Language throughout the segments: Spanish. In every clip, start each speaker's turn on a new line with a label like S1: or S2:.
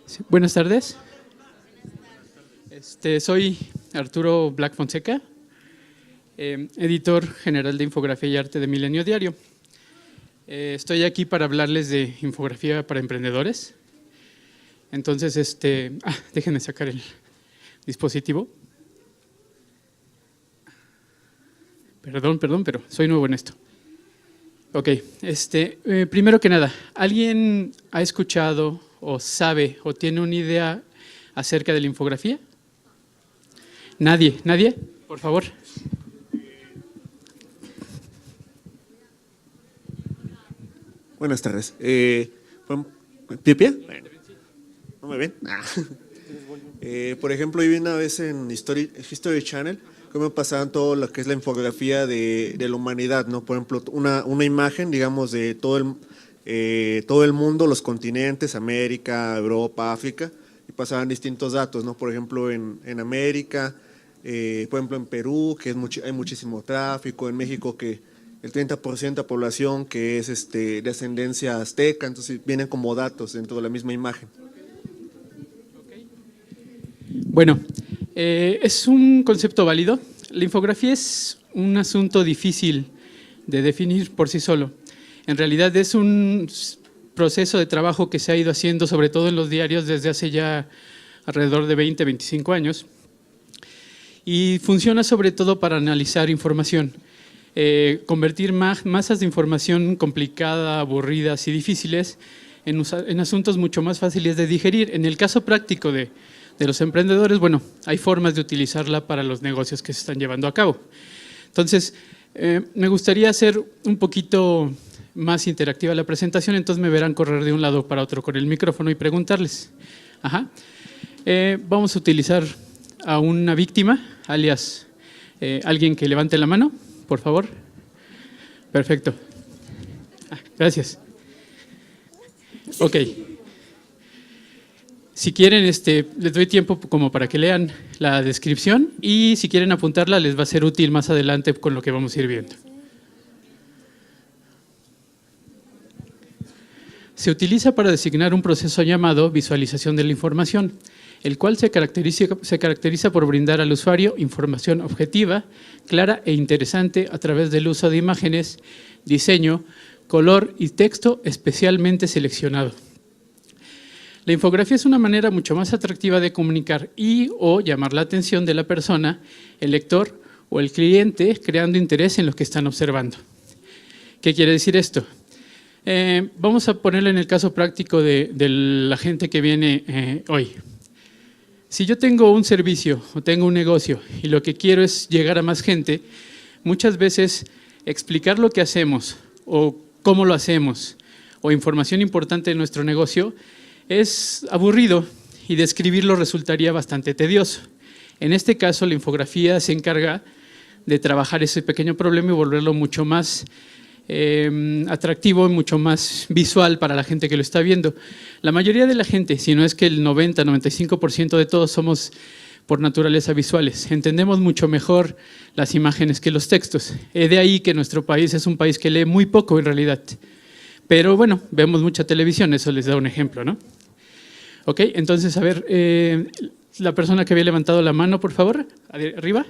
S1: Sí, buenas tardes. Soy Arturo Black Fonseca, editor general de Infografía y Arte de Milenio Diario. Estoy aquí para hablarles de infografía para emprendedores. Entonces, déjenme sacar el dispositivo. Perdón, pero soy nuevo en esto. Ok, primero que nada, ¿alguien ha escuchado o sabe o tiene una idea acerca de la infografía? ¿Nadie? ¿Nadie? Por favor.
S2: Buenas tardes. ¿Pie? ¿No me ven? Por ejemplo, yo vi una vez en History Channel cómo pasaban todo lo que es la infografía de la humanidad, ¿no? Por ejemplo, una imagen, digamos, de todo el mundo, los continentes, América, Europa, África, y pasaban distintos datos, ¿no? Por ejemplo, en América, por ejemplo, en Perú, que hay muchísimo tráfico, en México, que el 30% de la población que es de ascendencia azteca, entonces vienen como datos dentro de la misma imagen.
S1: Bueno, es un concepto válido. La infografía es un asunto difícil de definir por sí solo. En realidad es un proceso de trabajo que se ha ido haciendo, sobre todo en los diarios, desde hace ya alrededor de 20, 25 años. Y funciona sobre todo para analizar información, convertir masas de información complicada, aburridas y difíciles en asuntos mucho más fáciles de digerir. En el caso práctico de los emprendedores, bueno, hay formas de utilizarla para los negocios que se están llevando a cabo. Entonces, me gustaría hacer un poquito más interactiva la presentación, entonces me verán correr de un lado para otro con el micrófono y preguntarles. Vamos a utilizar a una víctima, alias alguien que levante la mano, por favor. Perfecto. Gracias. Ok. Si quieren, les doy tiempo como para que lean la descripción y si quieren apuntarla les va a ser útil más adelante con lo que vamos a ir viendo. Se utiliza para designar un proceso llamado visualización de la información, el cual se caracteriza por brindar al usuario información objetiva, clara e interesante a través del uso de imágenes, diseño, color y texto especialmente seleccionado. La infografía es una manera mucho más atractiva de comunicar o llamar la atención de la persona, el lector o el cliente, creando interés en lo que están observando. ¿Qué quiere decir esto? Vamos a ponerlo en el caso práctico de la gente que viene hoy. Si yo tengo un servicio o tengo un negocio y lo que quiero es llegar a más gente, muchas veces explicar lo que hacemos o cómo lo hacemos o información importante de nuestro negocio es aburrido y describirlo resultaría bastante tedioso. En este caso, la infografía se encarga de trabajar ese pequeño problema y volverlo mucho más atractivo y mucho más visual para la gente que lo está viendo. La mayoría de la gente, si no es que el 90-95% de todos somos por naturaleza visuales, entendemos mucho mejor las imágenes que los textos. De ahí que nuestro país es un país que lee muy poco en realidad. Pero bueno, vemos mucha televisión, eso les da un ejemplo, ¿no? Ok, entonces, a ver, la persona que había levantado la mano, por favor, arriba.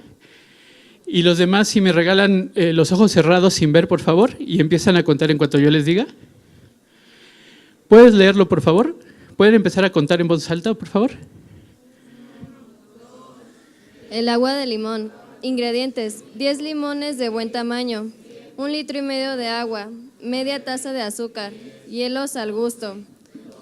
S1: Y los demás, si me regalan los ojos cerrados sin ver, por favor, y empiezan a contar en cuanto yo les diga. ¿Puedes leerlo, por favor? ¿Pueden empezar a contar en voz alta, por favor?
S3: El agua de limón. Ingredientes: 10 limones de buen tamaño, 1,5 litros de agua, media taza de azúcar, hielos al gusto.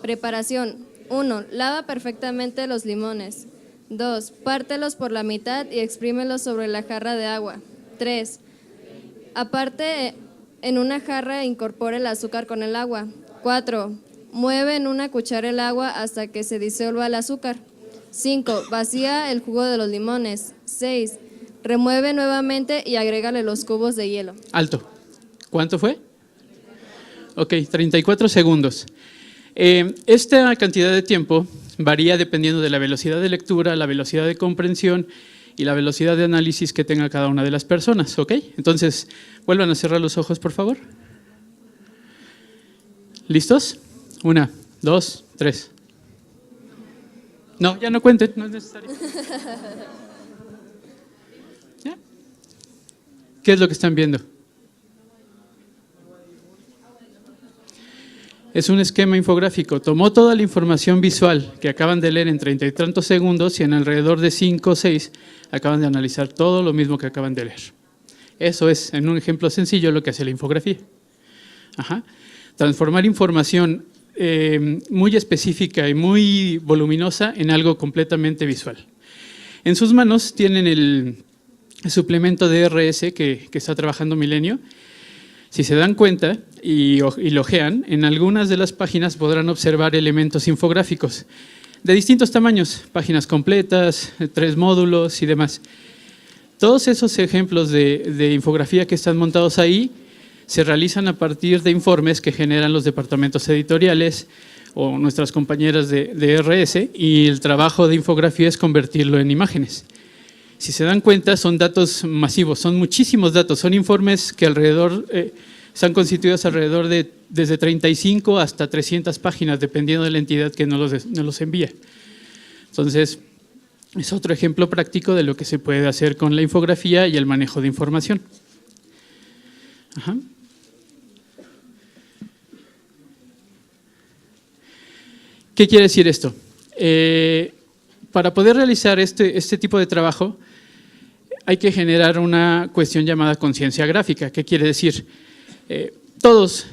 S3: Preparación: 1. Lava perfectamente los limones. 2. Pártelos por la mitad y exprímelos sobre la jarra de agua. 3. Aparte en una jarra e incorpore el azúcar con el agua. 4. Mueve en una cuchara el agua hasta que se disuelva el azúcar. 5. Vacía el jugo de los limones. 6. Remueve nuevamente y agrégale los cubos de hielo.
S1: Alto. ¿Cuánto fue? Ok, 34 segundos. Esta cantidad de tiempo varía dependiendo de la velocidad de lectura, la velocidad de comprensión y la velocidad de análisis que tenga cada una de las personas, ¿ok? Entonces, vuelvan a cerrar los ojos, por favor. ¿Listos? 1, 2, 3. No, ya no cuenten, no es necesario. ¿Ya? ¿Qué es lo que están viendo? Es un esquema infográfico. Tomó toda la información visual que acaban de leer en 30 y tantos segundos y en alrededor de 5 o 6 acaban de analizar todo lo mismo que acaban de leer. Eso es, en un ejemplo sencillo, lo que hace la infografía. Ajá. Transformar información muy específica y muy voluminosa en algo completamente visual. En sus manos tienen el suplemento de RS que está trabajando Milenio. Si se dan cuenta y lojean, en algunas de las páginas podrán observar elementos infográficos de distintos tamaños, páginas completas, 3 módulos y demás. Todos esos ejemplos de infografía que están montados ahí se realizan a partir de informes que generan los departamentos editoriales o nuestras compañeras de RS, y el trabajo de infografía es convertirlo en imágenes. Si se dan cuenta, son datos masivos, son muchísimos datos, son informes que están constituidos alrededor de desde 35 hasta 300 páginas, dependiendo de la entidad que nos los envía. Entonces, es otro ejemplo práctico de lo que se puede hacer con la infografía y el manejo de información. Ajá. ¿Qué quiere decir esto? Para poder realizar este tipo de trabajo hay que generar una cuestión llamada conciencia gráfica. ¿Qué quiere decir? Todos,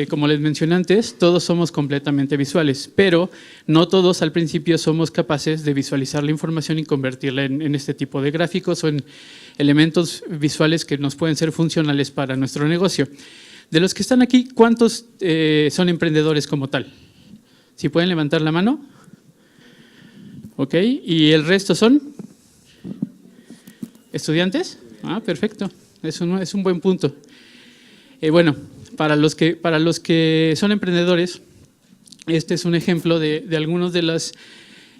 S1: como les mencioné antes, todos somos completamente visuales, pero no todos al principio somos capaces de visualizar la información y convertirla en este tipo de gráficos o en elementos visuales que nos pueden ser funcionales para nuestro negocio. De los que están aquí, ¿cuántos son emprendedores como tal? ¿Si pueden levantar la mano? Ok, ¿y el resto son estudiantes? Ah, perfecto, es un buen punto. Bueno, para los que son emprendedores, este es un ejemplo de algunas de las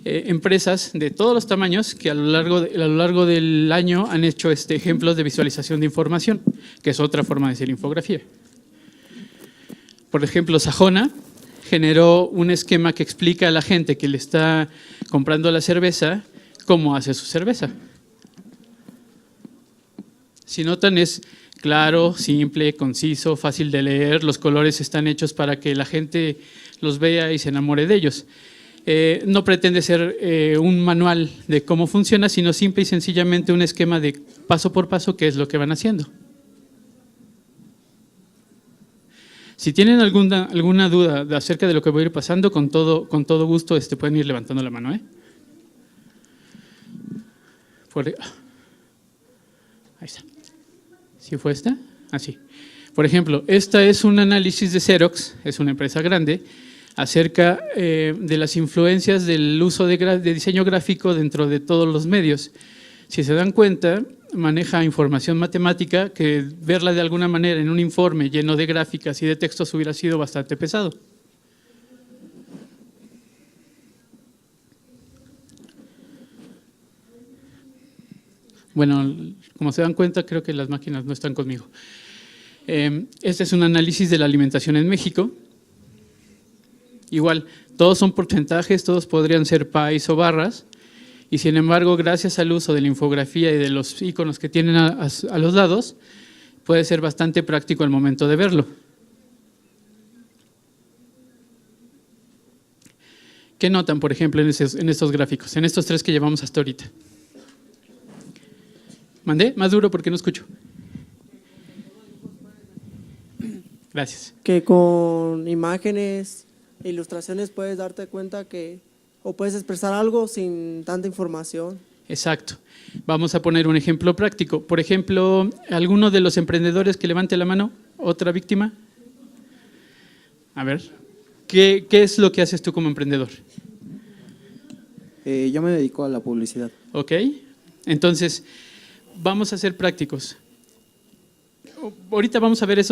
S1: empresas de todos los tamaños que a lo largo del año han hecho ejemplos de visualización de información, que es otra forma de hacer infografía. Por ejemplo, Sajona generó un esquema que explica a la gente que le está comprando la cerveza cómo hace su cerveza. Si notan, es claro, simple, conciso, fácil de leer. Los colores están hechos para que la gente los vea y se enamore de ellos. No pretende ser un manual de cómo funciona, sino simple y sencillamente un esquema de paso por paso qué es lo que van haciendo. Si tienen alguna duda acerca de lo que voy a ir pasando, con todo gusto pueden ir levantando la mano. Ahí está. ¿Sí fue esta? Así. Por ejemplo, esta es un análisis de Xerox, es una empresa grande, acerca de las influencias del uso de diseño gráfico dentro de todos los medios. Si se dan cuenta, maneja información matemática que verla de alguna manera en un informe lleno de gráficas y de textos hubiera sido bastante pesado. Bueno, como se dan cuenta, creo que las máquinas no están conmigo. Este es un análisis de la alimentación en México. Igual, todos son porcentajes, todos podrían ser pies o barras, y sin embargo, gracias al uso de la infografía y de los iconos que tienen a los lados, puede ser bastante práctico al momento de verlo. ¿Qué notan, por ejemplo, en estos gráficos, en estos 3 que llevamos hasta ahorita? ¿Mandé? Más duro porque no escucho. Gracias.
S4: Que con imágenes e ilustraciones puedes darte cuenta o puedes expresar algo sin tanta información.
S1: Exacto. Vamos a poner un ejemplo práctico. Por ejemplo, ¿alguno de los emprendedores que levante la mano? ¿Otra víctima? A ver, ¿qué es lo que haces tú como emprendedor?
S5: Yo me dedico a la publicidad.
S1: Ok, entonces vamos a ser prácticos. Ahorita vamos a ver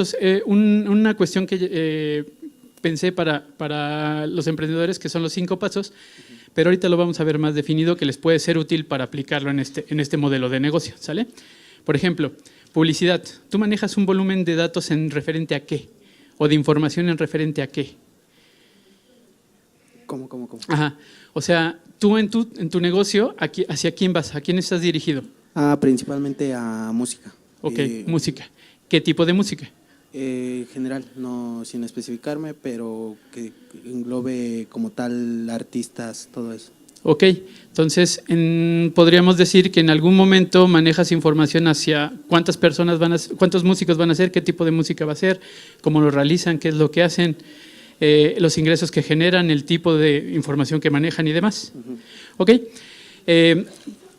S1: una cuestión que pensé para los emprendedores, que son los 5 pasos, pero ahorita lo vamos a ver más definido, que les puede ser útil para aplicarlo en este modelo de negocio, ¿sale? Por ejemplo, publicidad. ¿Tú manejas un volumen de datos en referente a qué? ¿O de información en referente a qué?
S4: ¿Cómo?
S1: Ajá. O sea, tú en tu negocio, ¿hacia quién vas? ¿A quién estás dirigido?
S5: Principalmente a música.
S1: Ok, música. ¿Qué tipo de música?
S5: General, no sin especificarme, pero que englobe como tal artistas, todo eso.
S1: Ok, entonces podríamos decir que en algún momento manejas información hacia cuántas personas cuántos músicos van a ser, qué tipo de música va a ser, cómo lo realizan, qué es lo que hacen, los ingresos que generan, el tipo de información que manejan y demás. Ok,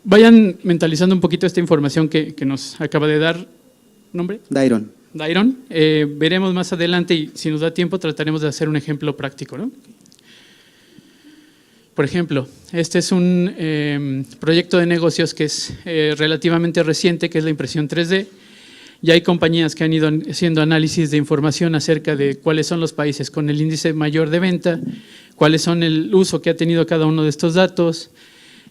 S1: vayan mentalizando un poquito esta información que nos acaba de dar. ¿Nombre?
S5: Dairon.
S1: Veremos más adelante y si nos da tiempo trataremos de hacer un ejemplo práctico, ¿no? Por ejemplo, este es un proyecto de negocios que es relativamente reciente, que es la impresión 3D. Ya hay compañías que han ido haciendo análisis de información acerca de cuáles son los países con el índice mayor de venta, cuáles son el uso que ha tenido cada uno de estos datos,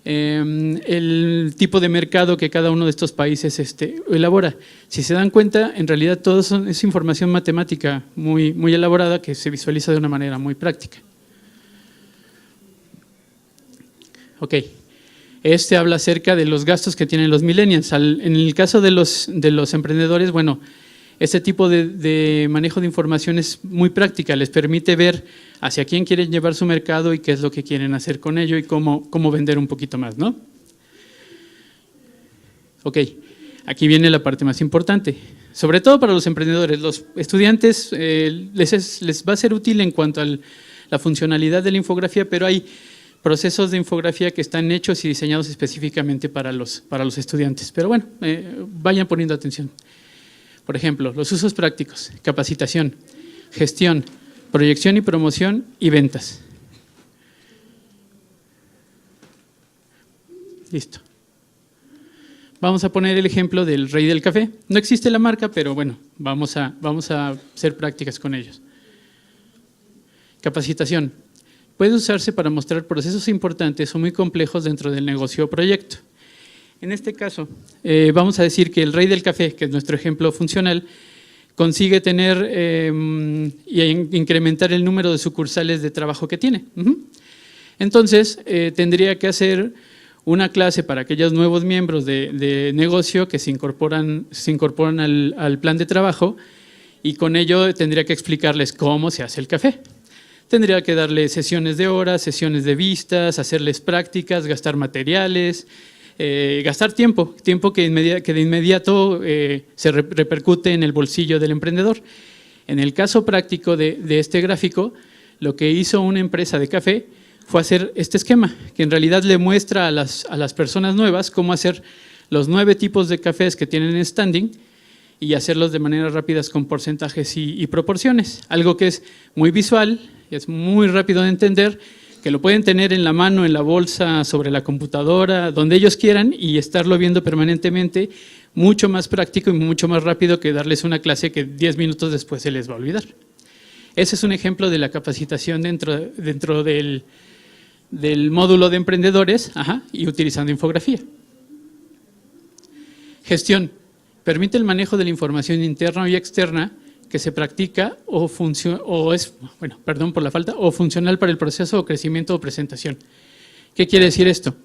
S1: el tipo de mercado que cada uno de estos países elabora. Si se dan cuenta, en realidad todo es información matemática muy, muy elaborada que se visualiza de una manera muy práctica. Ok, habla acerca de los gastos que tienen los millennials. En el caso de los emprendedores, bueno, este tipo de manejo de información es muy práctica, les permite ver hacia quién quieren llevar su mercado y qué es lo que quieren hacer con ello y cómo vender un poquito más, ¿no? Ok, aquí viene la parte más importante, sobre todo para los emprendedores. Los estudiantes les va a ser útil en cuanto a la funcionalidad de la infografía, pero hay procesos de infografía que están hechos y diseñados específicamente para los estudiantes. Pero bueno, vayan poniendo atención. Por ejemplo, los usos prácticos, capacitación, gestión, proyección y promoción y ventas. Listo. Vamos a poner el ejemplo del Rey del Café. No existe la marca, pero bueno, vamos a hacer prácticas con ellos. Capacitación. Puede usarse para mostrar procesos importantes o muy complejos dentro del negocio o proyecto. En este caso, vamos a decir que el Rey del Café, que es nuestro ejemplo funcional, consigue tener y incrementar el número de sucursales de trabajo que tiene. Entonces, tendría que hacer una clase para aquellos nuevos miembros de negocio que se incorporan al plan de trabajo y con ello tendría que explicarles cómo se hace el café. Tendría que darle sesiones de horas, sesiones de vistas, hacerles prácticas, gastar materiales, gastar tiempo que de inmediato se repercute en el bolsillo del emprendedor. En el caso práctico de este gráfico, lo que hizo una empresa de café fue hacer este esquema, que en realidad le muestra a las personas nuevas cómo hacer los 9 tipos de cafés que tienen en standing y hacerlos de manera rápida con porcentajes y proporciones. Algo que es muy visual, es muy rápido de entender, que lo pueden tener en la mano, en la bolsa, sobre la computadora, donde ellos quieran y estarlo viendo permanentemente, mucho más práctico y mucho más rápido que darles una clase que 10 minutos después se les va a olvidar. Ese es un ejemplo de la capacitación dentro del módulo de emprendedores y utilizando infografía. Gestión. Permite el manejo de la información interna y externa que se practica o funcional para el proceso o crecimiento o presentación. ¿Qué quiere decir esto?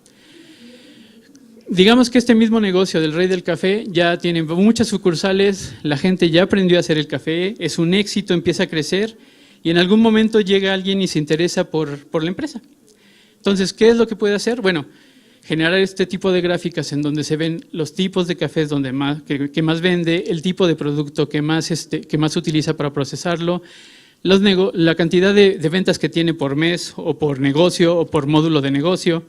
S1: Digamos que este mismo negocio del Rey del Café ya tiene muchas sucursales, la gente ya aprendió a hacer el café, es un éxito, empieza a crecer y en algún momento llega alguien y se interesa por la empresa. Entonces, ¿qué es lo que puede hacer? Bueno, generar este tipo de gráficas en donde se ven los tipos de cafés que más vende, el tipo de producto que más utiliza para procesarlo, la cantidad de ventas que tiene por mes o por negocio o por módulo de negocio,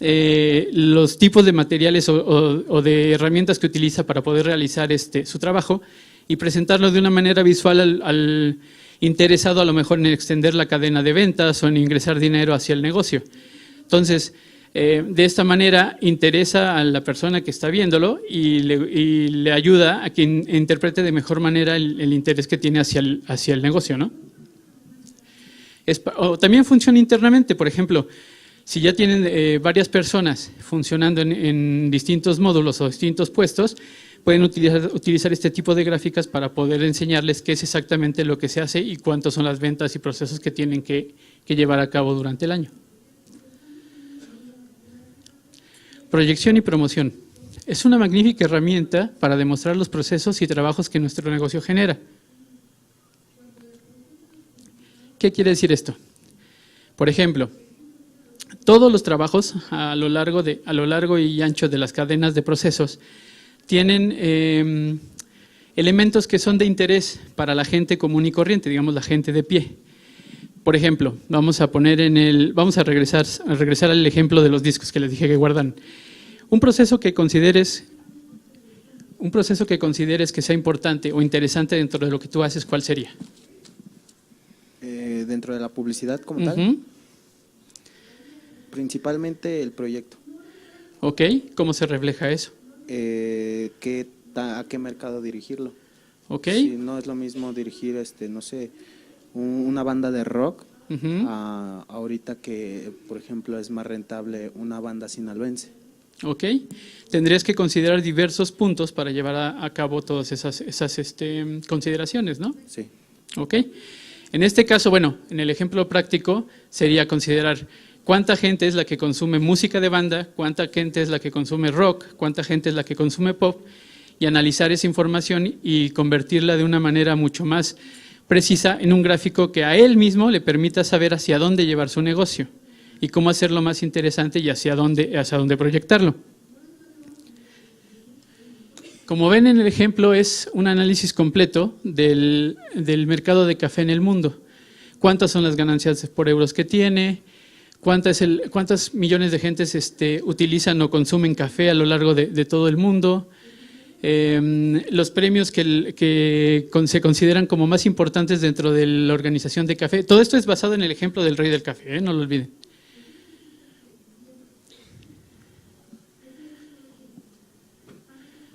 S1: los tipos de materiales o de herramientas que utiliza para poder realizar su trabajo y presentarlo de una manera visual al interesado a lo mejor en extender la cadena de ventas o en ingresar dinero hacia el negocio. Entonces, de esta manera interesa a la persona que está viéndolo y le ayuda a que interprete de mejor manera el interés que tiene hacia el negocio, ¿no? También funciona internamente, por ejemplo, si ya tienen varias personas funcionando en distintos módulos o distintos puestos, pueden utilizar este tipo de gráficas para poder enseñarles qué es exactamente lo que se hace y cuántas son las ventas y procesos que tienen que que llevar a cabo durante el año. Proyección y promoción. Es una magnífica herramienta para demostrar los procesos y trabajos que nuestro negocio genera. ¿Qué quiere decir esto? Por ejemplo, todos los trabajos a lo largo y ancho de las cadenas de procesos tienen elementos que son de interés para la gente común y corriente, digamos la gente de pie. Por ejemplo, vamos a regresar al ejemplo de los discos que les dije que guardan. Un proceso que consideres que sea importante o interesante dentro de lo que tú haces, ¿cuál sería?
S5: Dentro de la publicidad como tal, principalmente el proyecto.
S1: Ok, ¿cómo se refleja eso?
S5: ¿A qué mercado dirigirlo?
S1: Ok.
S5: Si no es lo mismo dirigir, no sé, una banda de rock, ahorita que, por ejemplo, es más rentable una banda sinaloense.
S1: Ok, tendrías que considerar diversos puntos para llevar a cabo todas esas consideraciones, ¿no?
S5: Sí.
S1: Ok, en este caso, bueno, en el ejemplo práctico sería considerar cuánta gente es la que consume música de banda, cuánta gente es la que consume rock, cuánta gente es la que consume pop, y analizar esa información y convertirla de una manera mucho más precisa en un gráfico que a él mismo le permita saber hacia dónde llevar su negocio y cómo hacerlo más interesante y hacia dónde proyectarlo. Como ven en el ejemplo, es un análisis completo del mercado de café en el mundo. ¿Cuántas son las ganancias por euros que tiene? ¿Cuántas millones de gentes utilizan o consumen café a lo largo de todo el mundo? Los premios que se consideran como más importantes dentro de la organización de café. Todo esto es basado en el ejemplo del rey del café, no lo olviden.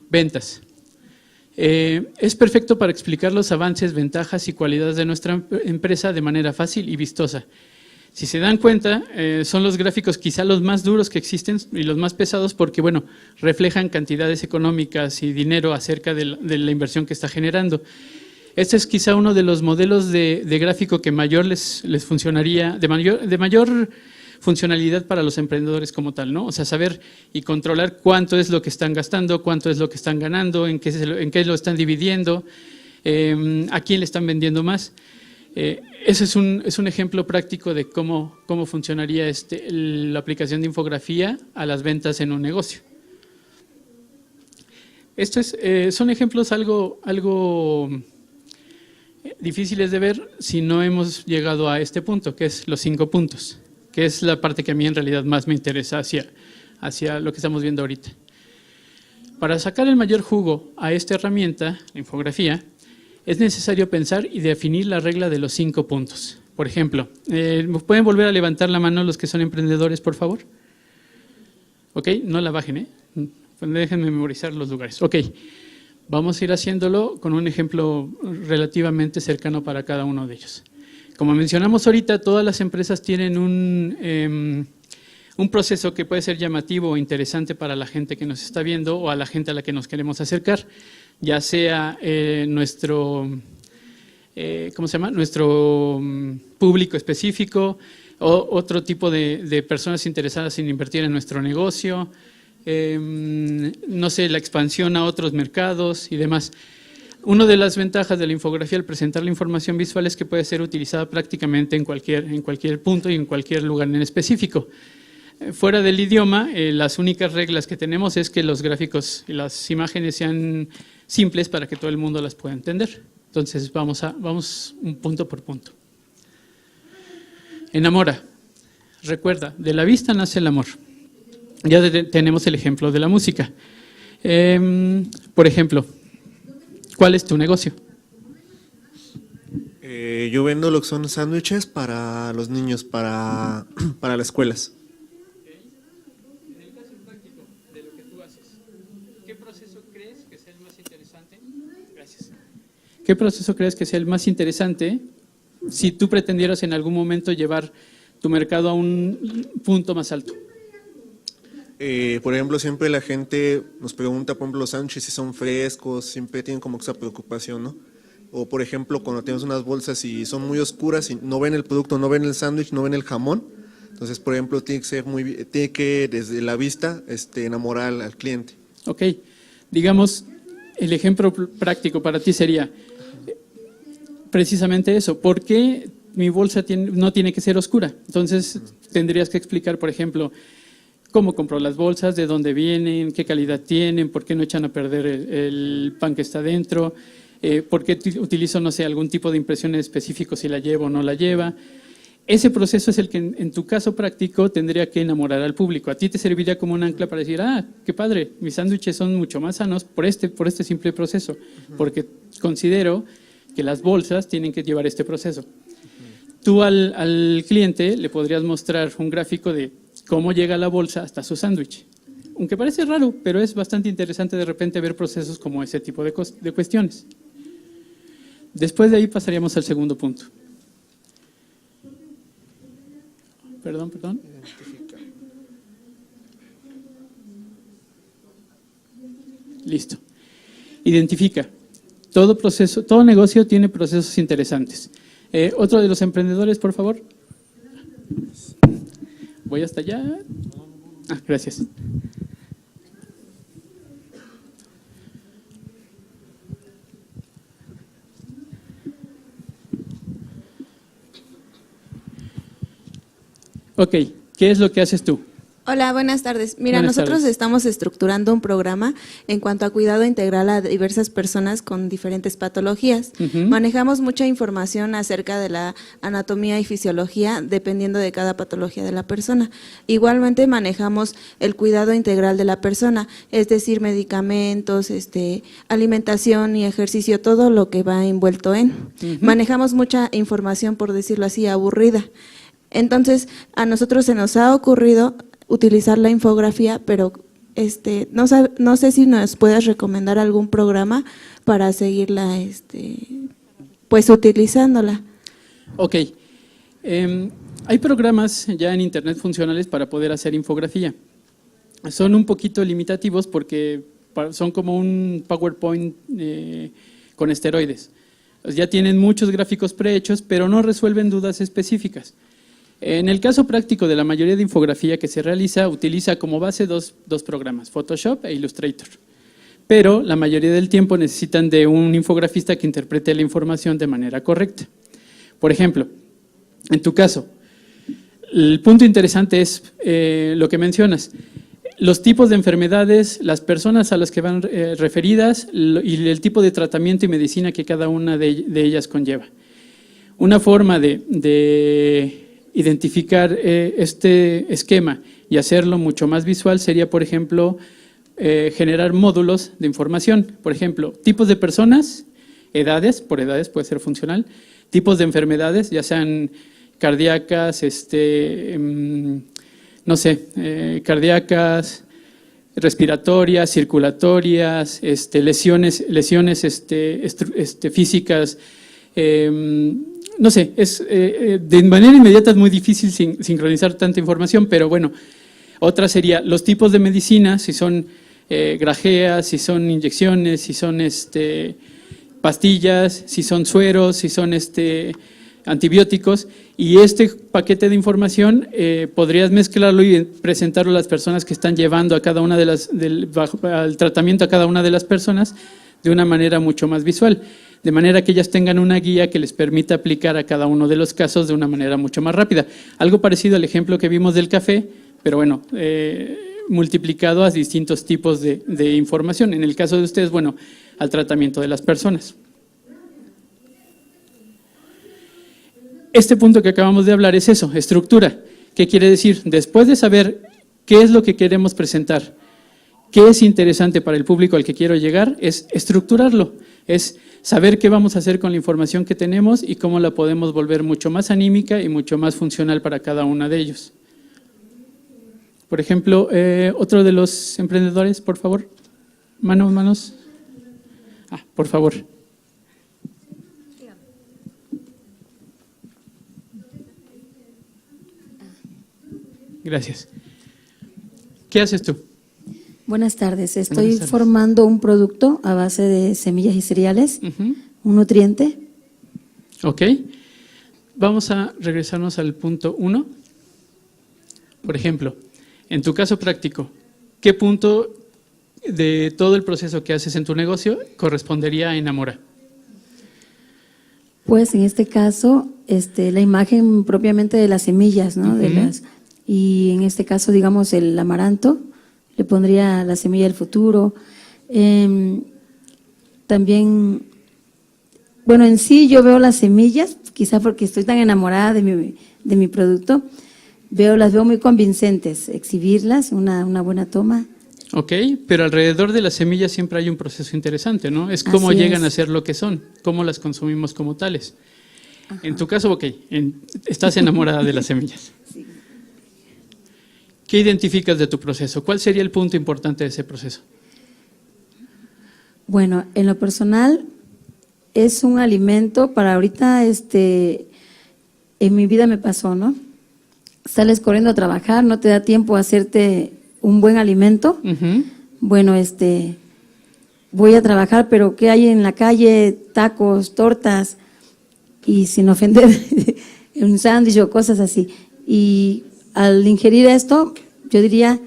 S1: Ventas. Es perfecto para explicar los avances, ventajas y cualidades de nuestra empresa de manera fácil y vistosa. Si se dan cuenta, son los gráficos quizá los más duros que existen y los más pesados porque, bueno, reflejan cantidades económicas y dinero acerca de la inversión que está generando. Este es quizá uno de los modelos de gráfico que mayor les funcionaría, de mayor funcionalidad para los emprendedores como tal, ¿no? O sea, saber y controlar cuánto es lo que están gastando, cuánto es lo que están ganando, en qué lo están dividiendo, a quién le están vendiendo más. Ese es un ejemplo práctico de cómo funcionaría la aplicación de infografía a las ventas en un negocio. Estos son ejemplos algo difíciles de ver si no hemos llegado a este punto, que es los 5 puntos, que es la parte que a mí en realidad más me interesa hacia lo que estamos viendo ahorita. Para sacar el mayor jugo a esta herramienta, la infografía, es necesario pensar y definir la regla de los 5 puntos. Por ejemplo, ¿pueden volver a levantar la mano los que son emprendedores, por favor? Ok, no la bajen, déjenme memorizar los lugares. Ok, vamos a ir haciéndolo con un ejemplo relativamente cercano para cada uno de ellos. Como mencionamos ahorita, todas las empresas tienen un proceso que puede ser llamativo o interesante para la gente que nos está viendo o a la gente a la que nos queremos acercar, ya sea nuestro público específico o otro tipo de personas interesadas en invertir en nuestro negocio, no sé, la expansión a otros mercados y demás. Una de las ventajas de la infografía al presentar la información visual es que puede ser utilizada prácticamente en cualquier punto y en cualquier lugar en específico. Fuera del idioma, las únicas reglas que tenemos es que los gráficos y las imágenes sean simples para que todo el mundo las pueda entender. Entonces vamos un punto por punto. Enamora. Recuerda, de la vista nace el amor. Ya tenemos el ejemplo de la música. Por ejemplo, ¿cuál es tu negocio?
S2: Yo vendo lo que son sándwiches para los niños, para las escuelas.
S1: En el caso práctico de lo que tú haces, ¿qué proceso crees que sea el más interesante? Gracias. ¿Qué proceso crees que sea el más interesante si tú pretendieras en algún momento llevar tu mercado a un punto más alto?
S2: Por ejemplo, siempre la gente nos pregunta, por ejemplo, los sándwiches si son frescos, siempre tienen como esa preocupación, ¿no? o por ejemplo cuando tenemos unas bolsas y son muy oscuras y no ven el producto, no ven el sándwich, no ven el jamón, entonces por ejemplo tiene que desde la vista enamorar al cliente.
S1: Ok, digamos, el ejemplo práctico para ti sería precisamente eso. ¿Por qué mi bolsa no tiene que ser oscura? Entonces tendrías que explicar, por ejemplo, cómo compró las bolsas, de dónde vienen, qué calidad tienen, por qué no echan a perder el pan que está dentro, por qué utilizo, no sé, algún tipo de impresión específico, si la lleva o no la lleva. Ese proceso es el que en tu caso práctico tendría que enamorar al público. A ti te serviría como un ancla para decir, qué padre, mis sándwiches son mucho más sanos por este simple proceso, porque considero que las bolsas tienen que llevar este proceso. Tú al cliente le podrías mostrar un gráfico de cómo llega la bolsa hasta su sándwich. Aunque parece raro, pero es bastante interesante de repente ver procesos como ese tipo de cuestiones. Después de ahí pasaríamos al segundo punto. Perdón. Listo. Identifica. Todo negocio tiene procesos interesantes. Otro de los emprendedores, por favor. Voy hasta allá. Gracias. Ok, ¿qué es lo que haces tú?
S6: Hola, buenas tardes. Mira,
S1: Buenas
S6: nosotros
S1: tardes.
S6: estamos estructurando un programa en cuanto a cuidado integral a diversas personas con diferentes patologías. Manejamos mucha información acerca de la anatomía y fisiología dependiendo de cada patología de la persona. Igualmente manejamos el cuidado integral de la persona, es decir, medicamentos, alimentación y ejercicio, todo lo que va envuelto en. Manejamos mucha información, por decirlo así, aburrida. Entonces, a nosotros se nos ha ocurrido utilizar la infografía, pero no sé si nos puedas recomendar algún programa para seguirla pues utilizándola.
S1: Ok, hay programas ya en internet funcionales para poder hacer infografía. Son un poquito limitativos porque son como un PowerPoint con esteroides. Ya tienen muchos gráficos prehechos, pero no resuelven dudas específicas. En el caso práctico de la mayoría de infografía que se realiza, utiliza como base dos programas, Photoshop e Illustrator. Pero la mayoría del tiempo necesitan de un infografista que interprete la información de manera correcta. Por ejemplo, en tu caso, el punto interesante es lo que mencionas, los tipos de enfermedades, las personas a las que van referidas y el tipo de tratamiento y medicina que cada una de ellas conlleva. Una forma de identificar este esquema y hacerlo mucho más visual sería, por ejemplo, generar módulos de información. Por ejemplo, tipos de personas, edades, por edades puede ser funcional, tipos de enfermedades, ya sean cardíacas, cardíacas, respiratorias, circulatorias, lesiones físicas, no sé, de manera inmediata es muy difícil sincronizar tanta información, pero bueno, otra sería los tipos de medicinas, si son grajeas, si son inyecciones, si son pastillas, si son sueros, si son antibióticos, y este paquete de información podrías mezclarlo y presentarlo a las personas que están llevando a cada una al tratamiento a cada una de las personas de una manera mucho más visual, de manera que ellas tengan una guía que les permita aplicar a cada uno de los casos de una manera mucho más rápida. Algo parecido al ejemplo que vimos del café, pero bueno, multiplicado a distintos tipos de información. En el caso de ustedes, bueno, al tratamiento de las personas. Este punto que acabamos de hablar es eso, estructura. ¿Qué quiere decir? Después de saber qué es lo que queremos presentar, qué es interesante para el público al que quiero llegar, es estructurarlo, es saber qué vamos a hacer con la información que tenemos y cómo la podemos volver mucho más anímica y mucho más funcional para cada uno de ellos. Por ejemplo, otro de los emprendedores, por favor. Manos. Por favor. Gracias. ¿Qué haces tú?
S7: Buenas tardes, estoy
S1: Buenas tardes.
S7: formando un producto a base de semillas y cereales, un nutriente.
S1: Ok. Vamos a regresarnos al punto 1. Por ejemplo, en tu caso práctico, ¿qué punto de todo el proceso que haces en tu negocio correspondería a Enamora?
S7: Pues en este caso, la imagen propiamente de las semillas, ¿no? Y en este caso, digamos, el amaranto, le pondría la semilla del futuro. También, bueno, en sí yo veo las semillas, quizá porque estoy tan enamorada de mi producto, las veo muy convincentes, exhibirlas, una buena toma.
S1: Ok, pero alrededor de las semillas siempre hay un proceso interesante, ¿no? Es cómo
S7: Así
S1: llegan
S7: es.
S1: a ser lo que son, cómo las consumimos como tales. En tu caso, ok, estás enamorada de las semillas.
S7: Sí.
S1: ¿Qué identificas de tu proceso? ¿Cuál sería el punto importante de ese proceso?
S7: Bueno, en lo personal es un alimento para ahorita, en mi vida me pasó, ¿no? Sales corriendo a trabajar, no te da tiempo a hacerte un buen alimento. Bueno, voy a trabajar, pero ¿qué hay en la calle? Tacos, tortas, y sin ofender, un sándwich o cosas así. Y al ingerir esto, yo diría,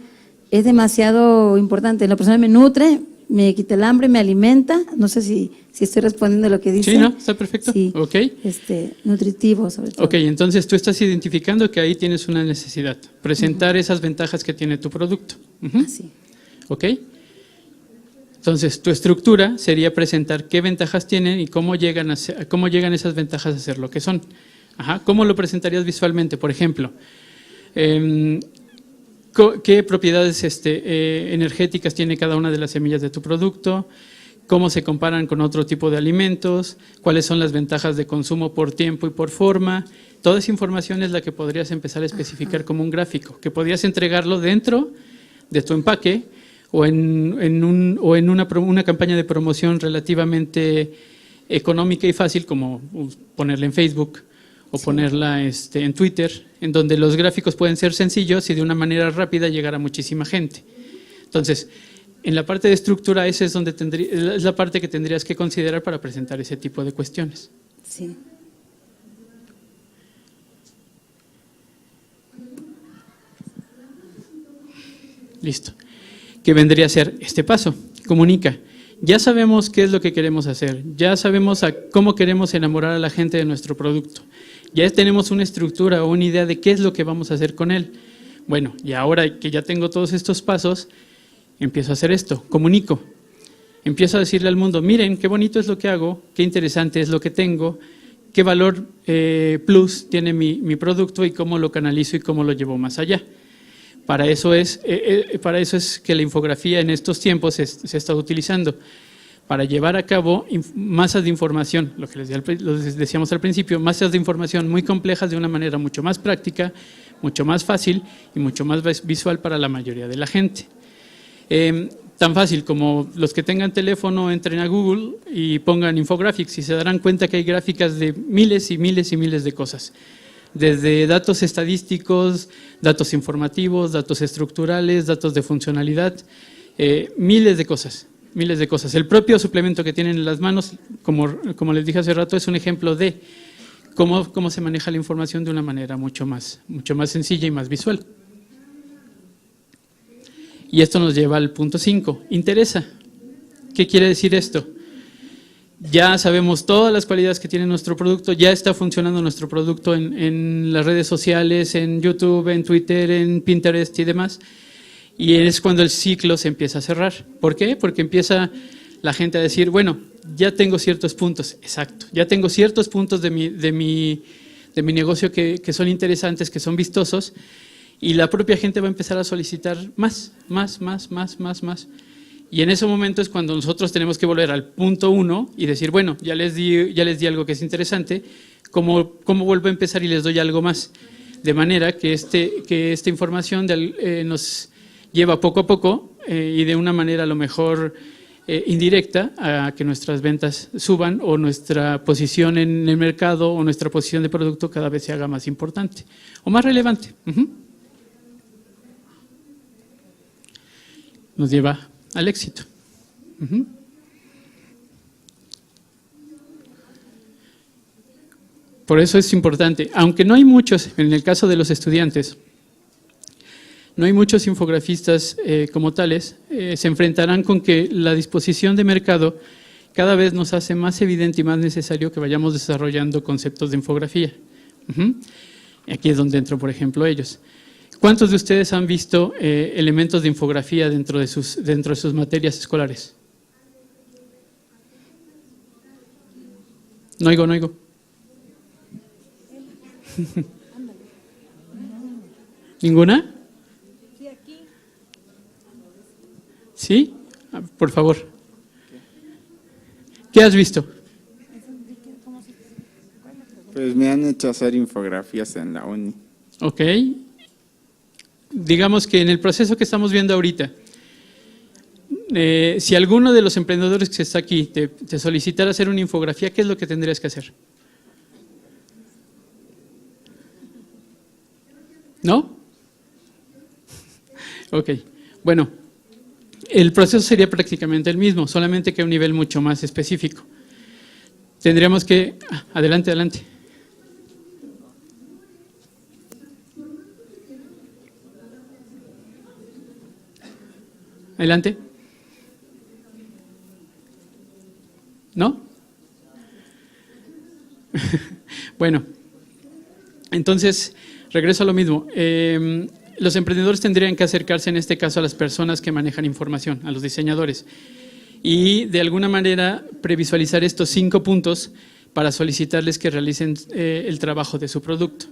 S7: es demasiado importante. La persona me nutre, me quita el hambre, me alimenta. No sé si estoy respondiendo a lo que dice.
S1: Sí, ¿no? Está perfecto.
S7: Sí,
S1: Ok.
S7: Nutritivo sobre todo.
S1: Ok, entonces tú estás identificando que ahí tienes una necesidad, presentar esas ventajas que tiene tu producto.
S7: Así.
S1: Ok. Entonces, tu estructura sería presentar qué ventajas tienen y cómo llegan esas ventajas a ser lo que son. Ajá. ¿Cómo lo presentarías visualmente? Por ejemplo, ¿qué propiedades energéticas tiene cada una de las semillas de tu producto? ¿Cómo se comparan con otro tipo de alimentos? ¿Cuáles son las ventajas de consumo por tiempo y por forma? Toda esa información es la que podrías empezar a especificar como un gráfico, que podrías entregarlo dentro de tu empaque o en una campaña de promoción relativamente económica y fácil, como ponerla en Facebook o ponerla en Twitter, en donde los gráficos pueden ser sencillos y de una manera rápida llegar a muchísima gente. Entonces, en la parte de estructura, esa es la parte que tendrías que considerar para presentar ese tipo de cuestiones.
S7: Sí.
S1: Listo. ¿Qué vendría a ser este paso? Comunica. Ya sabemos qué es lo que queremos hacer, ya sabemos cómo queremos enamorar a la gente de nuestro producto, ya tenemos una estructura o una idea de qué es lo que vamos a hacer con él. Bueno, y ahora que ya tengo todos estos pasos, empiezo a hacer esto, comunico. Empiezo a decirle al mundo, miren, qué bonito es lo que hago, qué interesante es lo que tengo, qué valor plus tiene mi producto y cómo lo canalizo y cómo lo llevo más allá. Para eso es que la infografía en estos tiempos se está utilizando, para llevar a cabo masas de información, lo que les decíamos al principio, masas de información muy complejas de una manera mucho más práctica, mucho más fácil y mucho más visual para la mayoría de la gente. Tan fácil como los que tengan teléfono entren a Google y pongan infographics y se darán cuenta que hay gráficas de miles y miles y miles de cosas. Desde datos estadísticos, datos informativos, datos estructurales, datos de funcionalidad, miles de cosas, miles de cosas. El propio suplemento que tienen en las manos, como les dije hace rato, es un ejemplo de cómo se maneja la información de una manera mucho más sencilla y más visual. Y esto nos lleva al punto 5. Interesa. ¿Qué quiere decir esto? Ya sabemos todas las cualidades que tiene nuestro producto, ya está funcionando nuestro producto en las redes sociales, en YouTube, en Twitter, en Pinterest y demás. Y es cuando el ciclo se empieza a cerrar. ¿Por qué? Porque empieza la gente a decir, bueno, ya tengo ciertos puntos, exacto, ya tengo ciertos puntos de mi negocio que son interesantes, que son vistosos, y la propia gente va a empezar a solicitar más. Y en ese momento es cuando nosotros tenemos que volver al punto 1 y decir, bueno, ya les di algo que es interesante, ¿cómo vuelvo a empezar y les doy algo más? De manera que esta información nos lleva poco a poco y de una manera a lo mejor indirecta a que nuestras ventas suban o nuestra posición en el mercado o nuestra posición de producto cada vez se haga más importante o más relevante. Nos lleva al éxito. Por eso es importante. Aunque no hay muchos, en el caso de los estudiantes, no hay muchos infografistas como tales, se enfrentarán con que la disposición de mercado cada vez nos hace más evidente y más necesario que vayamos desarrollando conceptos de infografía. Aquí es donde entro, por ejemplo, ellos. ¿Cuántos de ustedes han visto elementos de infografía dentro de sus materias escolares? No oigo. ¿Ninguna? ¿Sí? Por favor. ¿Qué has visto?
S8: Pues me han hecho hacer infografías en la uni.
S1: Ok. Digamos que en el proceso que estamos viendo ahorita, si alguno de los emprendedores que está aquí te solicitara hacer una infografía, ¿qué es lo que tendrías que hacer? ¿No? Ok. Bueno, el proceso sería prácticamente el mismo, solamente que a un nivel mucho más específico. Tendríamos que… Adelante. Adelante. ¿No? Bueno, entonces, regreso a lo mismo. Los emprendedores tendrían que acercarse en este caso a las personas que manejan información, a los diseñadores, y de alguna manera previsualizar estos 5 puntos para solicitarles que realicen el trabajo de su producto.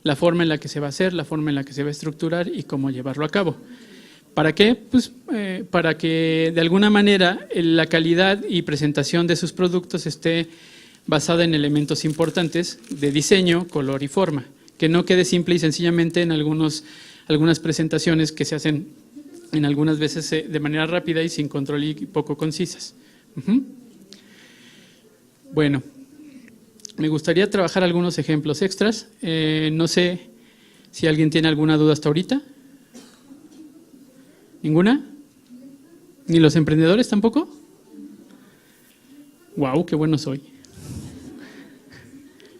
S1: La forma en la que se va a hacer, la forma en la que se va a estructurar y cómo llevarlo a cabo. ¿Para qué? Pues para que de alguna manera la calidad y presentación de sus productos esté basada en elementos importantes de diseño, color y forma, que no quede simple y sencillamente en algunas presentaciones que se hacen en algunas veces de manera rápida y sin control y poco concisas. Bueno, me gustaría trabajar algunos ejemplos extras. No sé si alguien tiene alguna duda hasta ahorita. ¿Ninguna? ¿Ni los emprendedores tampoco? ¡Wow! ¡Qué bueno soy!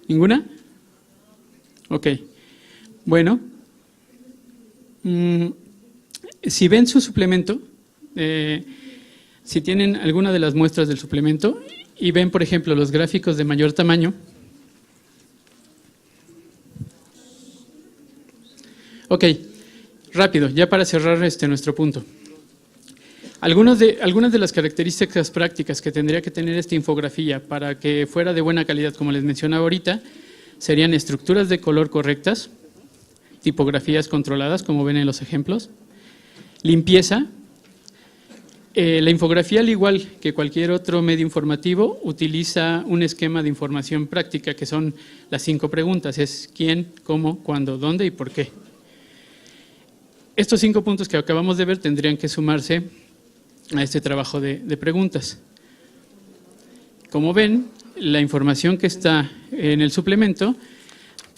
S1: ¿Ninguna? Ok. Bueno. Si ven su suplemento, si tienen alguna de las muestras del suplemento y ven, por ejemplo, los gráficos de mayor tamaño. Ok. Rápido, ya para cerrar nuestro punto. Algunas de las características prácticas que tendría que tener esta infografía para que fuera de buena calidad, como les mencionaba ahorita, serían estructuras de color correctas, tipografías controladas, como ven en los ejemplos, limpieza. La infografía, al igual que cualquier otro medio informativo, utiliza un esquema de información práctica, que son las 5 preguntas, es quién, cómo, cuándo, dónde y por qué. Estos 5 puntos que acabamos de ver tendrían que sumarse a este trabajo de preguntas. Como ven, la información que está en el suplemento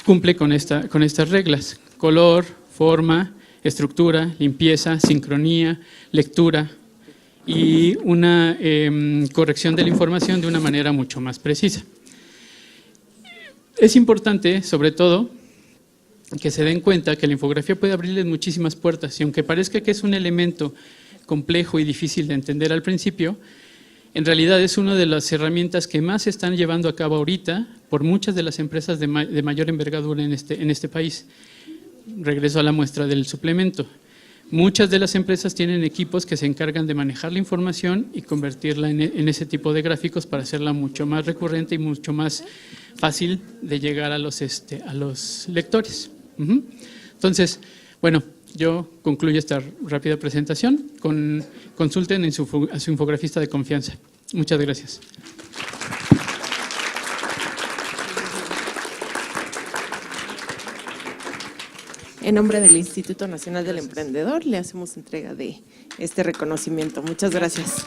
S1: cumple con estas reglas: color, forma, estructura, limpieza, sincronía, lectura y una corrección de la información de una manera mucho más precisa. Es importante, sobre todo, que se den cuenta que la infografía puede abrirles muchísimas puertas, y aunque parezca que es un elemento complejo y difícil de entender al principio, en realidad es una de las herramientas que más se están llevando a cabo ahorita por muchas de las empresas de mayor envergadura en este país. Regreso a la muestra del suplemento. Muchas de las empresas tienen equipos que se encargan de manejar la información y convertirla en ese tipo de gráficos para hacerla mucho más recurrente y mucho más fácil de llegar a los lectores. Entonces, bueno, yo concluyo esta rápida presentación. Consulten a su infografista de confianza. Muchas gracias.
S9: En nombre del Instituto Nacional del Emprendedor, le hacemos entrega de este reconocimiento. Muchas gracias.